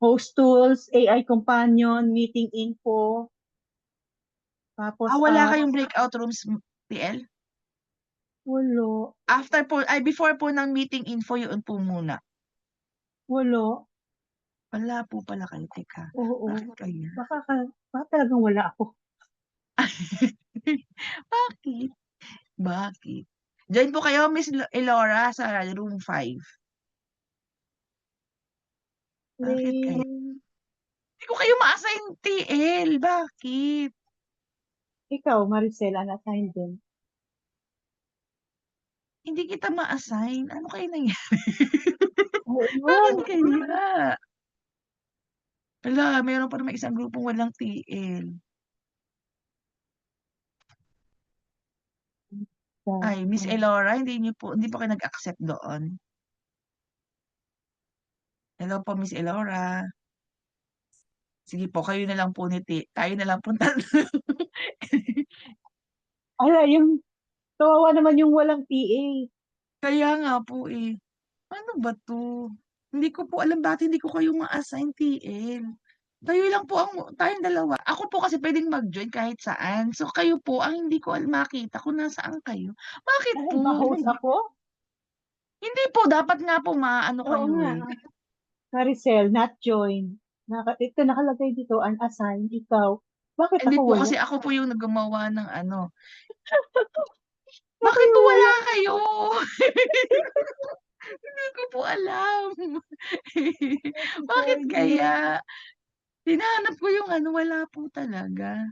Speaker 1: Host tools, AI companion, meeting info. Tapos,
Speaker 3: Wala kayong breakout rooms, TL?
Speaker 1: wala.
Speaker 3: Before po ng meeting info, yun po muna.
Speaker 1: Wala.
Speaker 3: Wala po pala kayo, teka.
Speaker 1: Oo.
Speaker 3: Bakit kaya?
Speaker 1: Baka talagang wala ako.
Speaker 3: Bakit? Bakit? Join po kayo, Miss Elora, sa room 5. Bakit kaya? Hindi ko kayo ma-assign TL. Bakit?
Speaker 1: Ikaw, Maricel, unassigned din.
Speaker 3: Hindi kita ma-assign. Ano kayo nangyari?
Speaker 1: Oo
Speaker 3: Bakit
Speaker 1: nga.
Speaker 3: kaya? Wala, meron pa naman isang grupong walang TL. Ay, Miss Elora, hindi po kayo nag-accept doon. Hello po, Miss Elora. Sige po, kayo na lang po tayo na lang po tatlo.
Speaker 1: Kawawa naman yung walang PA.
Speaker 3: Kaya nga po eh. Ano ba to? Hindi ko po alam bakit hindi ko kayo ma-assign TL. Tayong dalawa. Ako po kasi pwedeng mag-join kahit saan. So kayo po ang hindi ko makita kung nasaan kayo. Bakit
Speaker 1: Ay,
Speaker 3: po?
Speaker 1: ba-host ako?
Speaker 3: Hindi po, dapat nga po maano
Speaker 1: Oo
Speaker 3: kayo
Speaker 1: nga.
Speaker 3: eh.
Speaker 1: Maricel, not join. Ito nakalagay dito, unassigned. Ikaw. Bakit
Speaker 3: Hindi
Speaker 1: ako
Speaker 3: po
Speaker 1: wala?
Speaker 3: kasi ako po yung naggumawa ng ano. Bakit po wala kayo? Hindi ko po alam. Bakit kaya? Hinahanap ko yung ano, wala po talaga.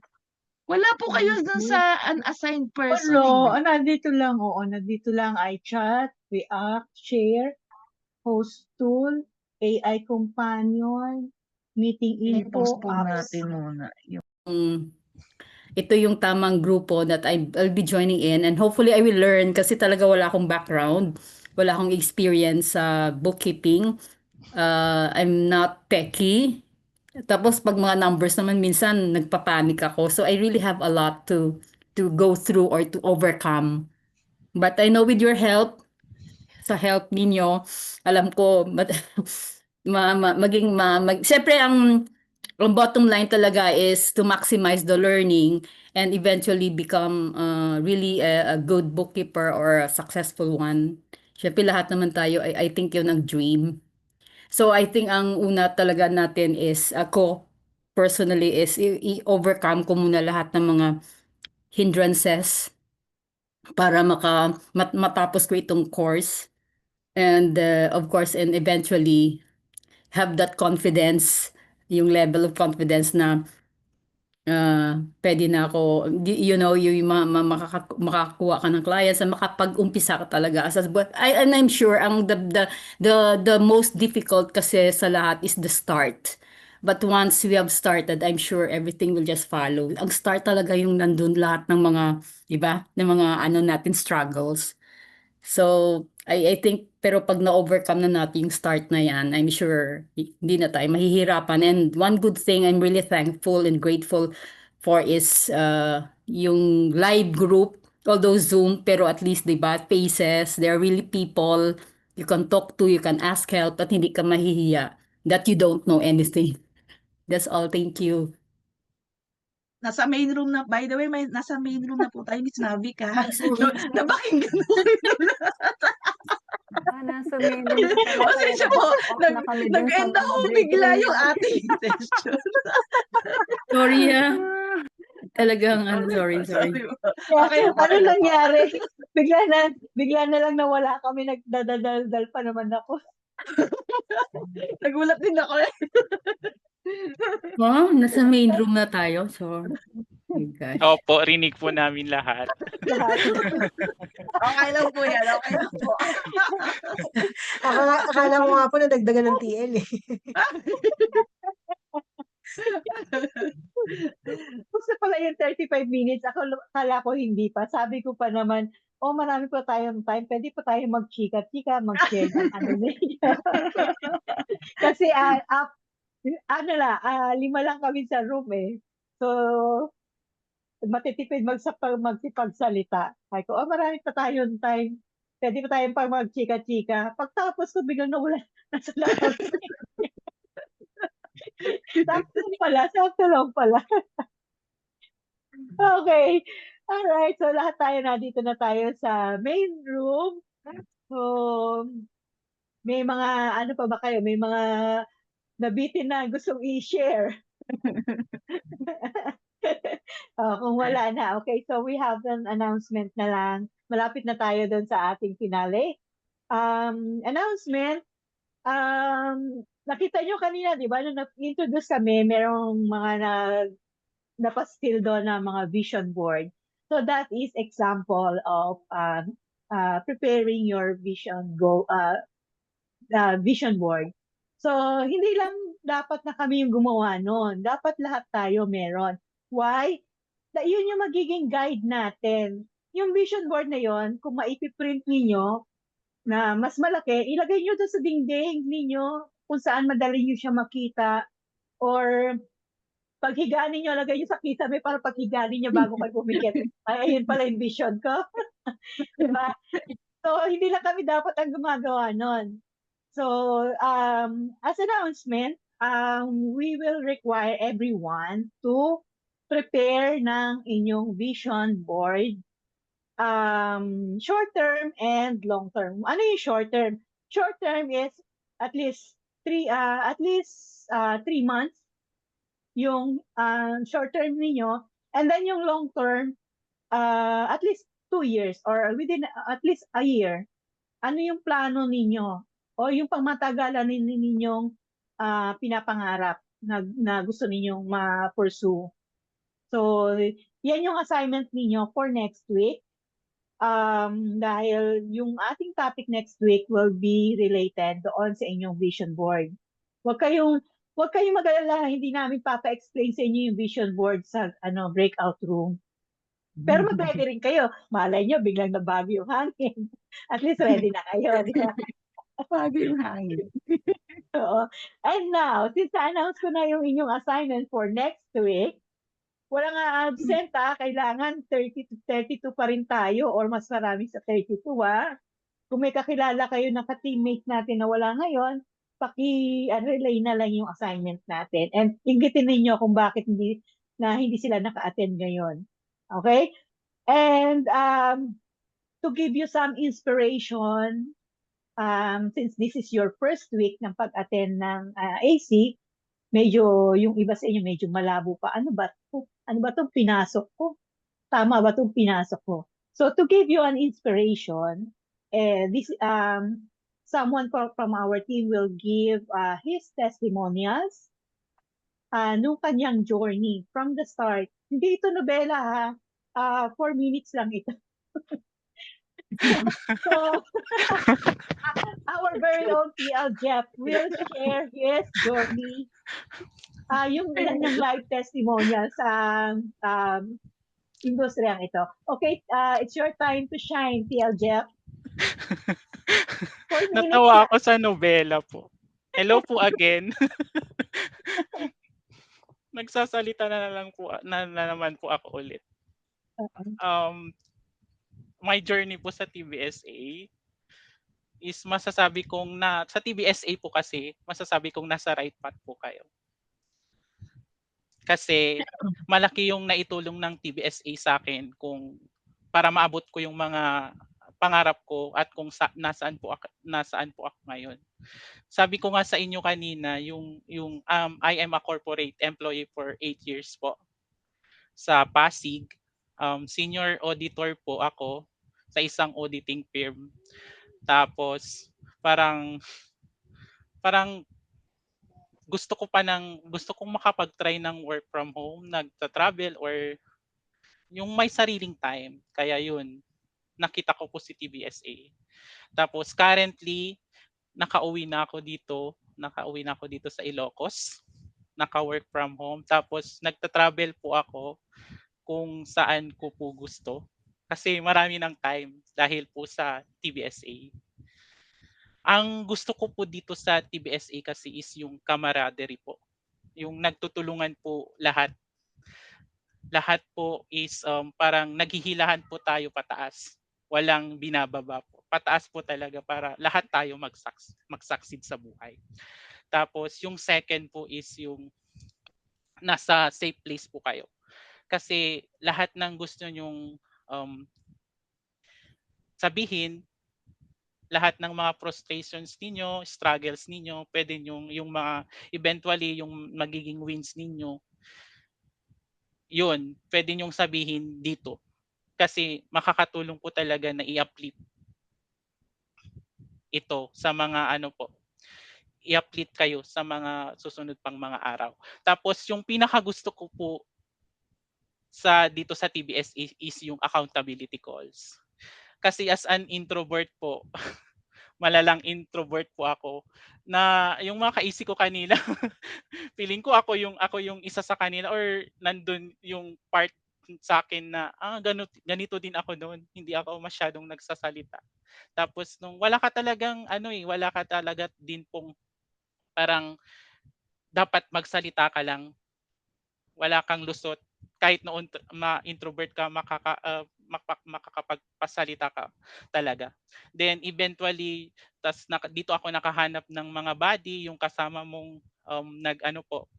Speaker 3: Wala po kayo dun sa unassigned person,
Speaker 1: Hello,
Speaker 3: hindi.
Speaker 1: nandito lang. Oo, nandito lang. iChat, React, Share, Host Tool, AI Companion, Meeting
Speaker 3: I-post
Speaker 1: Info,
Speaker 3: po
Speaker 1: Apps.
Speaker 3: natin muna.
Speaker 7: Ito yung tamang grupo that I'll be joining in, and hopefully I will learn kasi talaga wala akong background, wala akong experience sa bookkeeping. I'm not techie. Tapos pag mga numbers naman minsan nagpapanik ako. So I really have a lot to go through or to overcome. But I know with your help, sa help ninyo, alam ko siyempre ang bottom line talaga is to maximize the learning and eventually become really a good bookkeeper or a successful one. Siyempre lahat naman tayo, I think yun ang dream. So I think ang una talaga natin is ako personally is i-overcome ko muna lahat ng mga hindrances para matapos ko itong course. And of course, and eventually have that confidence, yung level of confidence na pwede na ako, yung makakuha ka ng clients na makapag-umpisa ka talaga. But and I'm sure the most difficult kasi sa lahat is the start. But once we have started, I'm sure everything will just follow. Ang start talaga yung nandun lahat ng mga, iba, ng mga natin struggles. So, I think, pero pag na-overcome na natin yung start na yan, I'm sure hindi na tayo mahihirapan. And one good thing I'm really thankful and grateful for is yung live group, although Zoom, pero at least, diba, faces, there are really people you can talk to, you can ask help, at hindi ka mahihiya that you don't know anything. That's all. Thank you.
Speaker 3: Nasa main room na, by the way, nasa main room na po tayo, Miss Mavic, ha? Napakinggan mo.
Speaker 5: Nasa menu na pala.
Speaker 3: Pasensya po, nag-end ako bigla yung ating session.
Speaker 7: Sorry, talagang, sorry.
Speaker 3: Okay,
Speaker 1: Ano nangyari? Bigla na lang nawala kami, nagdadaldal pa naman ako.
Speaker 3: Nagulat din ako eh.
Speaker 7: Wow, nasa main room na tayo. So, my gosh.
Speaker 4: Opo, rinig po namin lahat.
Speaker 3: Okay lang po yan, okay lang po.
Speaker 5: Akala mo nga po na dagdagan ng TL eh.
Speaker 1: Tapos na pala yung 35 minutes. Kala ko hindi pa. Sabi ko pa naman, marami pa tayong time. Pwede pa tayo mag-chika-chika, mag-share ng ano ninyo. Kasi, lima lang kami sa room eh. So, matitipid magsipagsalita. Ay ko, marami pa tayong time. Pwede pa tayong pang mag-chika-chika. Pagtapos ko, biglang nawala. Nasa labas. Sakto lang pala. Okay. Alright. So, lahat tayo nandito na tayo sa main room. So, may mga, ano pa ba kayo? May mga nabitin na gustong i-share. Kung wala na. Okay. So, we have an announcement na lang. Malapit na tayo doon sa ating finale. Announcement. Nakita nyo kanina, di ba? Nung na-introduce kami, merong mga napastil doon na mga vision board. So that is example of preparing your vision board. So hindi lang dapat na kami yung gumawa noon. Dapat lahat tayo meron. Why? Yun yung magiging guide natin. Yung vision board na yon, kung maipiprint ninyo na mas malaki, ilagay nyo doon sa dingding ninyo kung saan madali nyo siya makita, or paghigaan ninyo, lagay nyo sa kisame para paghigaan ninyo bago kayo pumikit. Ay, ayun pala yung vision ko. Diba? So, hindi lang kami dapat ang gumagawa nun. So, as announcement, we will require everyone to prepare ng inyong vision board, short term and long term. Ano yung short term? Short term is at least 3 months yung short term niyo, and then yung long term at least 2 years or within at least a year. Ano yung plano ninyo o yung pangmatagalan ninyong pinapangarap na gusto ninyong ma-pursue. So, yan yung assignment ninyo for next week. Dahil yung ating topic next week will be related doon sa inyong vision board. Huwag kayong mag-alala, hindi namin papa-explain sa inyo yung vision board sa breakout room. Pero mag-ready rin kayo. Malay nyo, biglang nabago yung hangin. At least ready na kayo, di ba?
Speaker 3: Bago yung hangin.
Speaker 1: Oo. And now, since na-announce ko na yung inyong assignment for next week, walang absent kailangan 30 to 32 pa rin tayo or mas marami sa 32 Kung may kakilala kayo na ka-teammate natin na wala ngayon, relay na lang yung assignment natin. And inggitin ninyo kung bakit hindi sila naka-attend ngayon. Okay? And to give you some inspiration, since this is your first week ng pag-attend ng AC, medyo yung iba sa inyo medyo malabo pa. Ano ba itong pinasok ko? Tama ba itong pinasok ko? So to give you an inspiration, someone from our team will give his testimonials nung kanyang journey from the start. Hindi ito nobela 4 minutes lang ito. So our very own TL Jeff will share his journey, yung kanyang live testimonial sa industriyang ito. Okay, it's your time to shine, TL Jeff.
Speaker 4: Natawa ako sa nobela po. Hello po again. Nagsasalita na naman po ako ulit. My journey po sa TBSA is masasabi kong sa TBSA po kasi, masasabi kong nasa right path po kayo. Kasi malaki yung naitulong ng TBSA sa akin para maabot ko yung mga pangarap ko at kung nasaan po ako ngayon. Sabi ko nga sa inyo kanina, yung I am a corporate employee for 8 years po sa Pasig. Senior auditor po ako sa isang auditing firm. Tapos parang gusto kong makapag-try ng work from home, nagta-travel or yung may sariling time. Kaya yun, nakita ko po si TBSA. Tapos currently, nakauwi na ako dito sa Ilocos. naka-work from home. Tapos nagta-travel po ako kung saan ko po gusto. Kasi marami ng time dahil po sa TBSA. Ang gusto ko po dito sa TBSA kasi is yung camaraderie po. Yung nagtutulungan po lahat. Lahat po is parang naghihilahan po tayo pataas. Walang binababa po. Pataas po talaga para lahat tayo mag-succeed sa buhay. Tapos yung second po is yung nasa safe place po kayo. Kasi lahat ng gusto nyong sabihin, lahat ng mga frustrations ninyo, struggles ninyo, pwede yung mga eventually yung magiging wins ninyo, yun, pwede nyong sabihin dito. Kasi makakatulong po talaga na i-uplift ito sa mga ano po, i-uplift kayo sa mga susunod pang mga araw. Tapos yung pinakagusto ko po dito sa TBS is yung accountability calls. Kasi as an introvert po, malalang introvert po ako, na yung mga kaisi ko kanila, feeling ko ako yung isa sa kanila or nandun yung part sa akin na ganito din ako noon, hindi ako masyadong nagsasalita. Tapos nung wala ka talaga din pong parang dapat magsalita ka lang, wala kang lusot. Kahit noon introvert ka, makakapagpasalita ka talaga. Then eventually, dito ako nakahanap ng mga buddy, yung kasama mong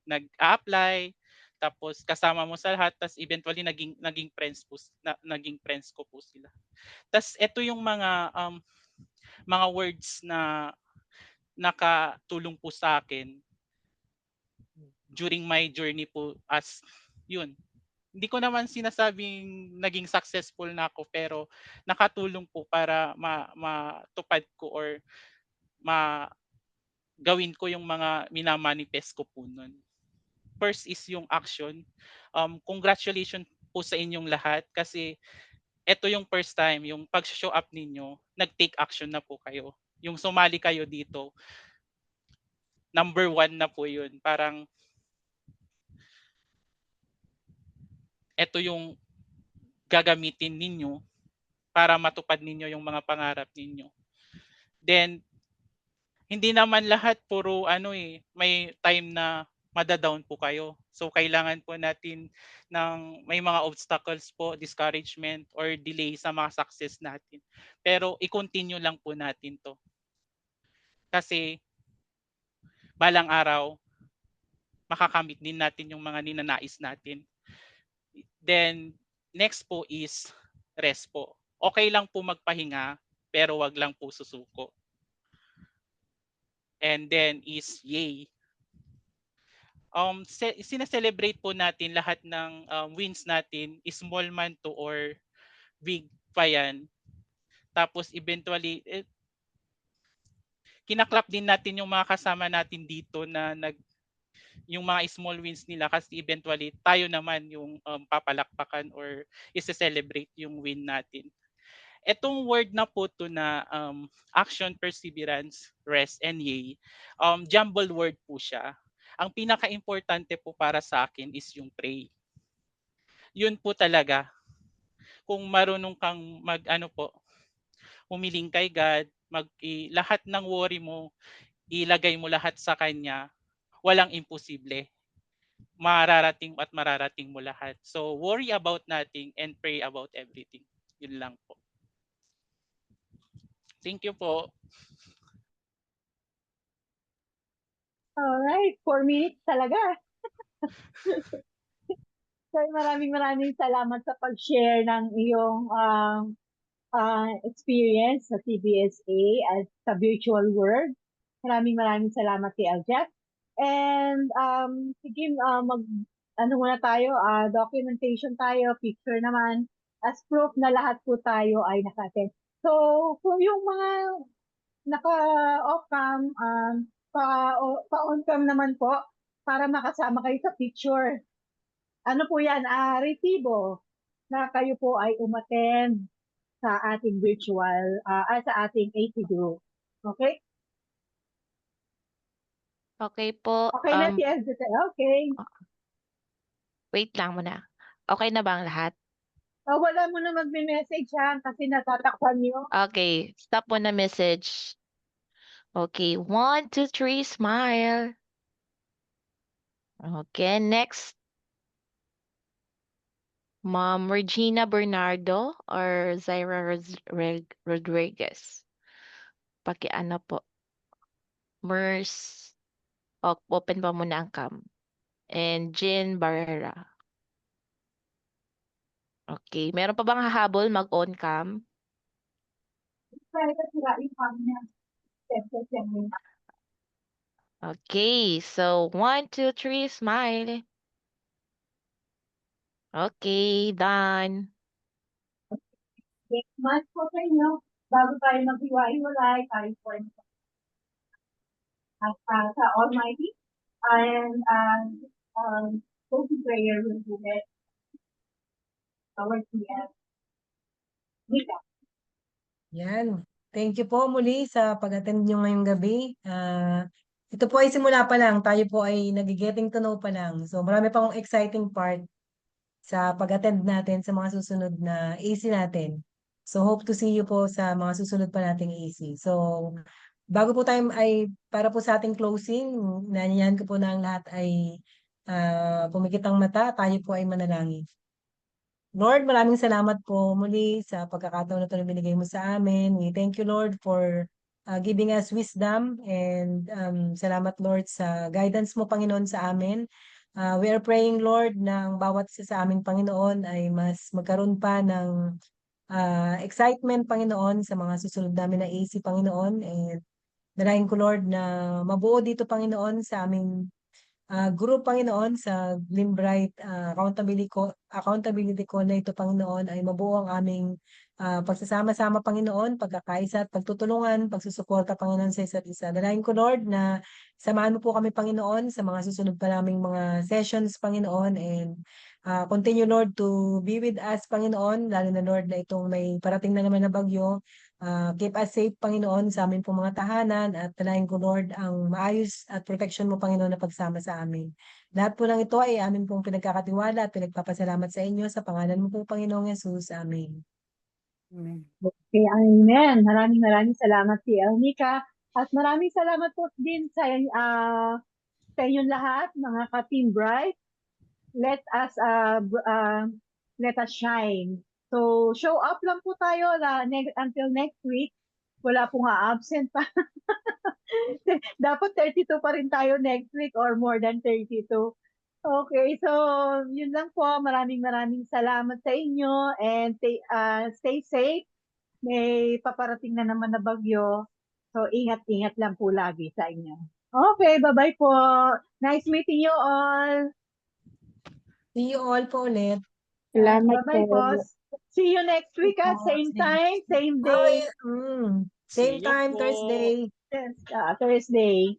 Speaker 4: nag-a-apply, tapos kasama mo sa lahat, tapos eventually naging friends ko po sila. Tapos ito yung mga words na nakatulong po sa akin during my journey po hindi ko naman sinasabing naging successful na ako, pero nakatulong po para matupad ko or gawin ko yung mga minamanifest ko po nun. First is yung action. Congratulations po sa inyong lahat kasi ito yung first time, yung pag-show up ninyo, nag-take action na po kayo. Yung sumali kayo dito, number 1 na po yun. Parang ito yung gagamitin ninyo para matupad ninyo yung mga pangarap ninyo. Then, hindi naman lahat puro may time na madadown po kayo. So, kailangan po natin may mga obstacles po, discouragement, or delay sa mga success natin. Pero, i-continue lang po natin to. Kasi, balang araw, makakamit din natin yung mga ninanais natin. Then, next po is rest po. Okay lang po magpahinga, pero wag lang po susuko. And then is yay. Sineselebrate po natin lahat ng wins natin, small man to or big pa yan. Tapos eventually, kinaklap din natin yung mga kasama natin dito na yung mga small wins nila kasi eventually tayo naman yung papalakpakan or isi-celebrate yung win natin. Etong word na po to na action, perseverance, rest, and yay, jumble word po siya. Ang pinaka-importante po para sa akin is yung pray. Yun po talaga. Kung marunong kang humiling kay God, lahat ng worry mo, ilagay mo lahat sa Kanya, walang imposible. Mararating mo lahat. So, worry about nothing and pray about everything. Yun lang po. Thank you po.
Speaker 1: Alright, 4 minutes talaga. So, maraming salamat sa pag-share ng iyong experience sa TBSA at sa virtual world. Maraming salamat kay Aljat. And sige, muna tayo, documentation tayo, picture naman, as proof na lahat po tayo ay naka-attend. So, kung yung mga naka-off cam, pa-on cam naman po, para makasama kayo sa picture. Ano po yan? Resibo na kayo po ay umattend sa ating virtual, sa ating AC group. Okay?
Speaker 6: Okay po.
Speaker 1: Okay na si LDT. Okay.
Speaker 6: Wait lang muna. Okay na ba ang lahat?
Speaker 1: Wala mo na magme-message ha kasi natatakpan niyo.
Speaker 6: Okay, stop mo na message. Okay, 1, 2, 3, smile. Okay, next. Ma'am Regina Bernardo or Zaira Rodriguez. Pakiano po. Mers. Open pa muna ang cam. And Jean Barrera. Okay, meron pa bang hahabol mag-on cam?
Speaker 1: Kaya sira yung kami niya.
Speaker 6: Okay, so 1, 2, 3, smile. Okay, done.
Speaker 1: Next month po sa inyo, bago tayo maghiwa-hiwalay, tayo po ay sa Almighty. And closing prayer will be led towards the end. Mika.
Speaker 5: Yan. Thank you po muli sa pag-attend nyo ngayong gabi. Ito po ay simula pa lang. Tayo po ay nag-getting to know pa lang. So marami pa akong exciting part sa pag-attend natin sa mga susunod na AC natin. So hope to see you po sa mga susunod pa nating AC. So bago po tayo ay para po sa ating closing, nanyayan ko po na ang lahat ay pumikit ang mata. Tayo po ay manalangin. Lord, maraming salamat po muli sa pagkakataon na ito na binigay mo sa amin. We thank you, Lord, for giving us wisdom and salamat, Lord, sa guidance mo, Panginoon, sa amin. We are praying, Lord, na ang bawat isa sa aming Panginoon ay mas magkaroon pa ng excitement, Panginoon, sa mga susunod namin na AC, Panginoon. And dalahin ko, Lord, na mabuo dito, Panginoon, sa aming group, Panginoon, sa Glimbright accountability ko na ito, Panginoon, ay mabuo ang aming pagsasama-sama, Panginoon, pagkakaisa at pagtutulungan, pagsusuporta, Panginoon, sa isa't isa. Dalahin ko, Lord, na samahan mo po kami, Panginoon, sa mga susunod pa naming mga sessions, Panginoon, and continue, Lord, to be with us, Panginoon, lalo na, Lord, na itong may parating na naman na bagyo. Keep us safe, Panginoon, sa aming pong mga tahanan at dalahin ko, Lord, ang maayos at protection mo, Panginoon, na pagsama sa amin. Lahat po ng ito ay amin pong pinagkakatiwala at pinagpapasalamat sa inyo sa pangalan mo po, Panginoong Yesus. Amen.
Speaker 1: Okay, amen. Maraming salamat si Elnica. At maraming salamat po din sa inyong lahat, mga ka-Team Bright. Let us shine. So, show up lang po tayo until next week. Wala pong absent pa. Dapat 32 pa rin tayo next week or more than 32. Okay, so yun lang po. Maraming salamat sa inyo and stay safe. May paparating na naman na bagyo. So, ingat-ingat lang po lagi sa inyo. Okay, bye-bye po. Nice meeting you all.
Speaker 5: See you all po ulit.
Speaker 1: Salamat po. See you next week at same time, same day.
Speaker 5: Same
Speaker 4: See you
Speaker 5: time,
Speaker 4: po.
Speaker 5: Thursday.
Speaker 1: Yes, Thursday.